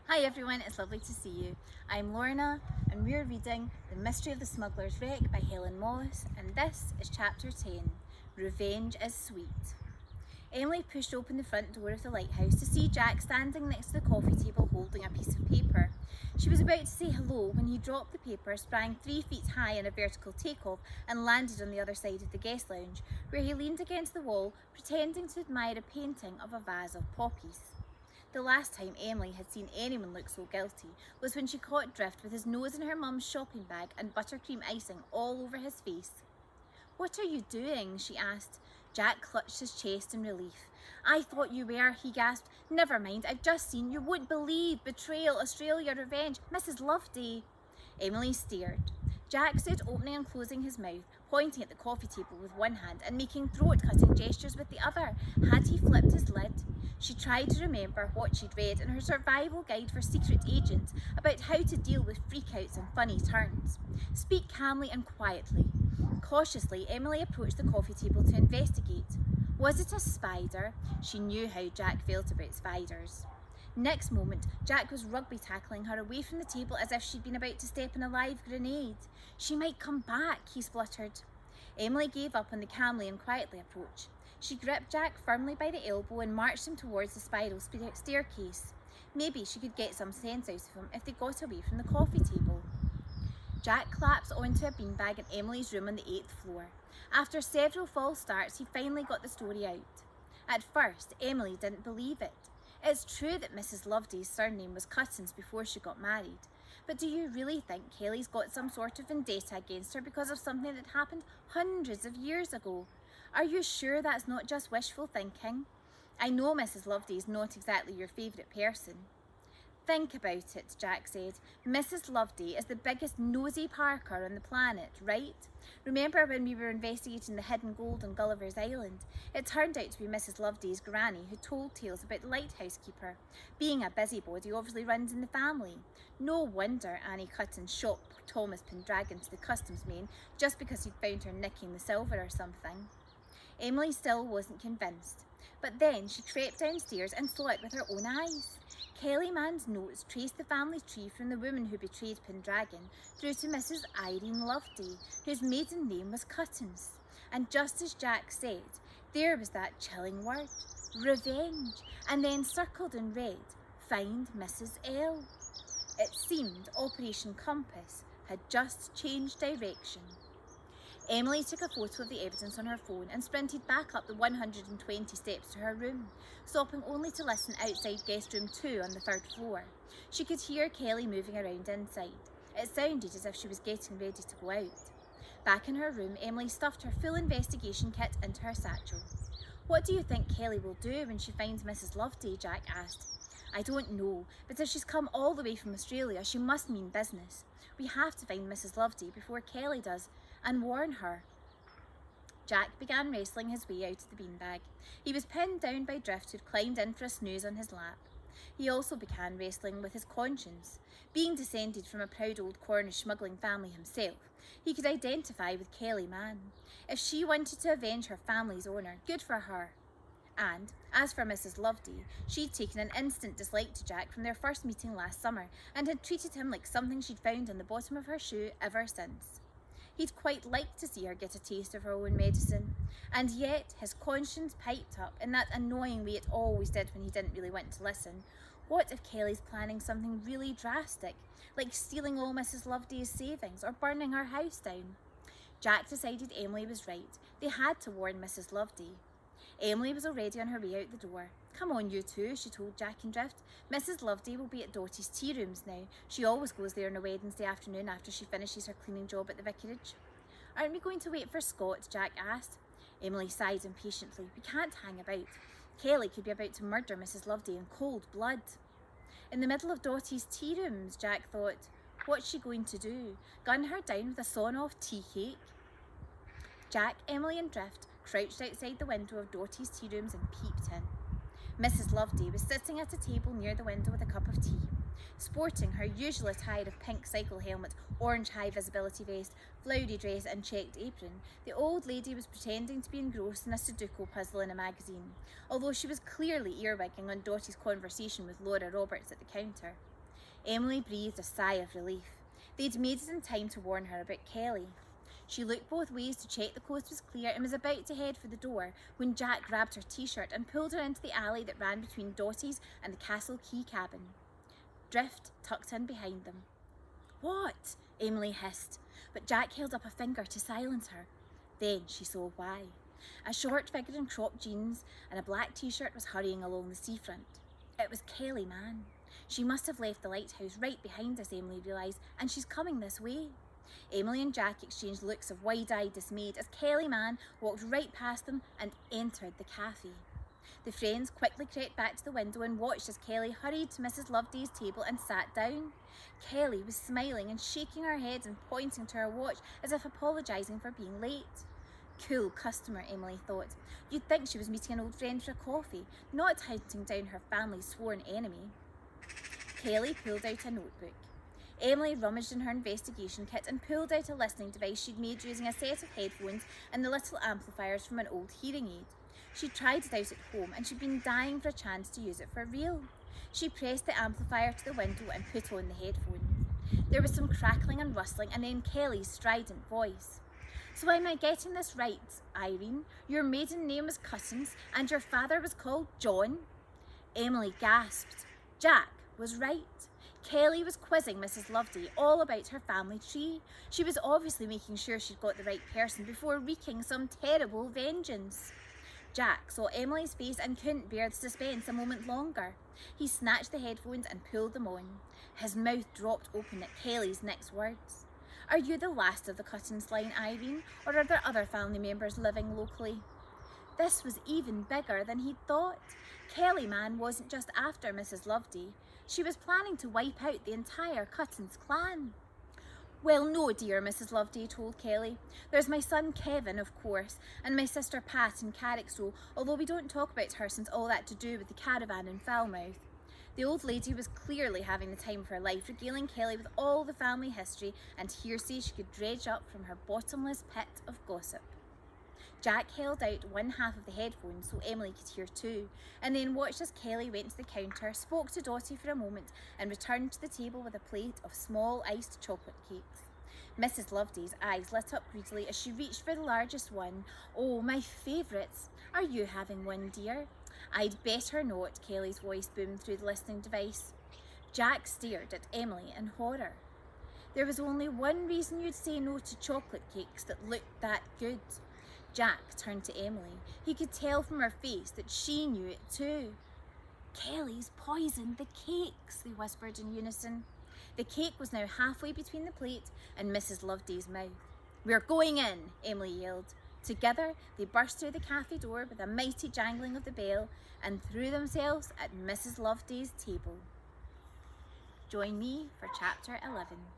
Hi everyone, it's lovely to see you. I'm Lorna and we're reading The Mystery of the Smuggler's Wreck by Helen Moss, and this is chapter 10, Revenge is Sweet. Emily pushed open the front door of the lighthouse to see Jack standing next to the coffee table holding a piece of paper. She was about to say hello when he dropped the paper, sprang 3 feet high in a vertical takeoff and landed on the other side of the guest lounge, where he leaned against the wall pretending to admire a painting of a vase of poppies. The last time Emily had seen anyone look so guilty was when she caught Drift with his nose in her mum's shopping bag and buttercream icing all over his face. "What are you doing?" she asked. Jack clutched his chest in relief. "I thought you were," he gasped. "Never mind, I've just seen. You won't believe. Betrayal, Australia, revenge, Mrs. Loveday." Emily stared. Jack stood opening and closing his mouth, pointing at the coffee table with one hand and making throat-cutting gestures with the other. Had he flipped his lid? She tried to remember what she'd read in her survival guide for secret agents about how to deal with freakouts and funny turns. Speak calmly and quietly. Cautiously, Emily approached the coffee table to investigate. Was it a spider? She knew how Jack felt about spiders. Next moment, Jack was rugby tackling her away from the table as if she'd been about to step on a live grenade. "She might come back," he spluttered. Emily gave up on the calmly and quietly approach. She gripped Jack firmly by the elbow and marched him towards the spiral staircase. Maybe she could get some sense out of him if they got away from the coffee table. Jack collapsed onto a beanbag in Emily's room on the 8th floor. After several false starts, he finally got the story out. At first, Emily didn't believe it. It's true that Mrs. Loveday's surname was Cuttons before she got married. But do you really think Kelly's got some sort of vendetta against her because of something that happened hundreds of years ago? Are you sure that's not just wishful thinking? I know Mrs. Loveday is not exactly your favourite person. "Think about it," Jack said. "Mrs. Loveday is the biggest nosy Parker on the planet, right? Remember when we were investigating the hidden gold on Gulliver's Island? It turned out to be Mrs. Loveday's granny who told tales about the lighthouse keeper. Being a busybody obviously runs in the family. No wonder Annie Cutton shot Thomas Pendragon to the customs men just because he'd found her nicking the silver or something." Emily still wasn't convinced. But then she crept downstairs and saw it with her own eyes. Kelly Mann's notes traced the family tree from the woman who betrayed Pendragon through to Mrs. Irene Loveday, whose maiden name was Cuttons. And just as Jack said, there was that chilling word, revenge, and then circled in red, "Find Mrs. L." It seemed Operation Compass had just changed direction. Emily took a photo of the evidence on her phone and sprinted back up the 120 steps to her room, stopping only to listen outside guest room 2 on the 3rd floor. She could hear Kelly moving around inside. It sounded as if she was getting ready to go out. Back in her room, Emily stuffed her full investigation kit into her satchel. "What do you think Kelly will do when she finds Mrs. Loveday?" Jack asked. "I don't know, but if she's come all the way from Australia, she must mean business. We have to find Mrs. Loveday before Kelly does, and warn her." Jack began wrestling his way out of the beanbag. He was pinned down by Drift, who'd climbed in for a snooze on his lap. He also began wrestling with his conscience. Being descended from a proud old Cornish smuggling family himself, he could identify with Kelly Mann. If she wanted to avenge her family's honour, good for her. And as for Mrs. Loveday, she'd taken an instant dislike to Jack from their first meeting last summer and had treated him like something she'd found on the bottom of her shoe ever since. He'd quite liked to see her get a taste of her own medicine, and yet his conscience piped up in that annoying way it always did when he didn't really want to listen. What if Kelly's planning something really drastic, like stealing all Mrs. Loveday's savings or burning her house down? Jack decided Emily was right. They had to warn Mrs. Loveday. Emily was already on her way out the door. "Come on, you two," she told Jack and Drift. "Mrs. Loveday will be at Dottie's tea rooms now. She always goes there on a Wednesday afternoon after she finishes her cleaning job at the vicarage." "Aren't we going to wait for Scott?" Jack asked. Emily sighed impatiently. "We can't hang about. Kelly could be about to murder Mrs. Loveday in cold blood." In the middle of Dottie's tea rooms, Jack thought. What's she going to do? Gun her down with a sawn-off tea cake? Jack, Emily and Drift crouched outside the window of Dottie's tea rooms and peeped in. Mrs. Loveday was sitting at a table near the window with a cup of tea. Sporting her usual attire of pink cycle helmet, orange high visibility vest, flowery dress and checked apron, the old lady was pretending to be engrossed in a Sudoku puzzle in a magazine, although she was clearly earwigging on Dottie's conversation with Laura Roberts at the counter. Emily breathed a sigh of relief. They'd made it in time to warn her about Kelly. She looked both ways to check the coast was clear and was about to head for the door when Jack grabbed her t-shirt and pulled her into the alley that ran between Dottie's and the Castle Key cabin. Drift tucked in behind them. "What?" Emily hissed, but Jack held up a finger to silence her. Then she saw why. A short figure in cropped jeans and a black t-shirt was hurrying along the seafront. It was Kelly Mann. She must have left the lighthouse right behind us, Emily realised, and she's coming this way. Emily and Jack exchanged looks of wide-eyed dismay as Kelly Mann walked right past them and entered the cafe. The friends quickly crept back to the window and watched as Kelly hurried to Mrs. Loveday's table and sat down. Kelly was smiling and shaking her head and pointing to her watch as if apologising for being late. Cool customer, Emily thought. You'd think she was meeting an old friend for a coffee, not hunting down her family's sworn enemy. Kelly pulled out a notebook. Emily rummaged in her investigation kit and pulled out a listening device she'd made using a set of headphones and the little amplifiers from an old hearing aid. She'd tried it out at home and she'd been dying for a chance to use it for real. She pressed the amplifier to the window and put on the headphones. There was some crackling and rustling and then Kelly's strident voice. "So am I getting this right, Irene? Your maiden name was Cuttons and your father was called John?" Emily gasped. Jack was right. Kelly was quizzing Mrs. Loveday all about her family tree. She was obviously making sure she'd got the right person before wreaking some terrible vengeance. Jack saw Emily's face and couldn't bear the suspense a moment longer. He snatched the headphones and pulled them on. His mouth dropped open at Kelly's next words. "Are you the last of the Cuttons line, Irene, or are there other family members living locally?" This was even bigger than he'd thought. Kelly Mann wasn't just after Mrs. Loveday. She was planning to wipe out the entire Cuttons clan. "Well, no, dear," Mrs. Loveday told Kelly. "There's my son Kevin, of course, and my sister Pat in Carricksrow, although we don't talk about her since all that to do with the caravan in Falmouth." The old lady was clearly having the time of her life, regaling Kelly with all the family history and hearsay she could dredge up from her bottomless pit of gossip. Jack held out one half of the headphones so Emily could hear too, and then watched as Kelly went to the counter, spoke to Dottie for a moment, and returned to the table with a plate of small iced chocolate cakes. Mrs. Loveday's eyes lit up greedily as she reached for the largest one. "Oh, my favourites. Are you having one, dear?" "I'd better not," Kelly's voice boomed through the listening device. Jack stared at Emily in horror. There was only one reason you'd say no to chocolate cakes that looked that good. Jack turned to Emily. He could tell from her face that she knew it too. "Kelly's poisoned the cakes," they whispered in unison. The cake was now halfway between the plate and Mrs. Loveday's mouth. "We're going in," Emily yelled. Together, they burst through the cafe door with a mighty jangling of the bell and threw themselves at Mrs. Loveday's table. Join me for Chapter 11.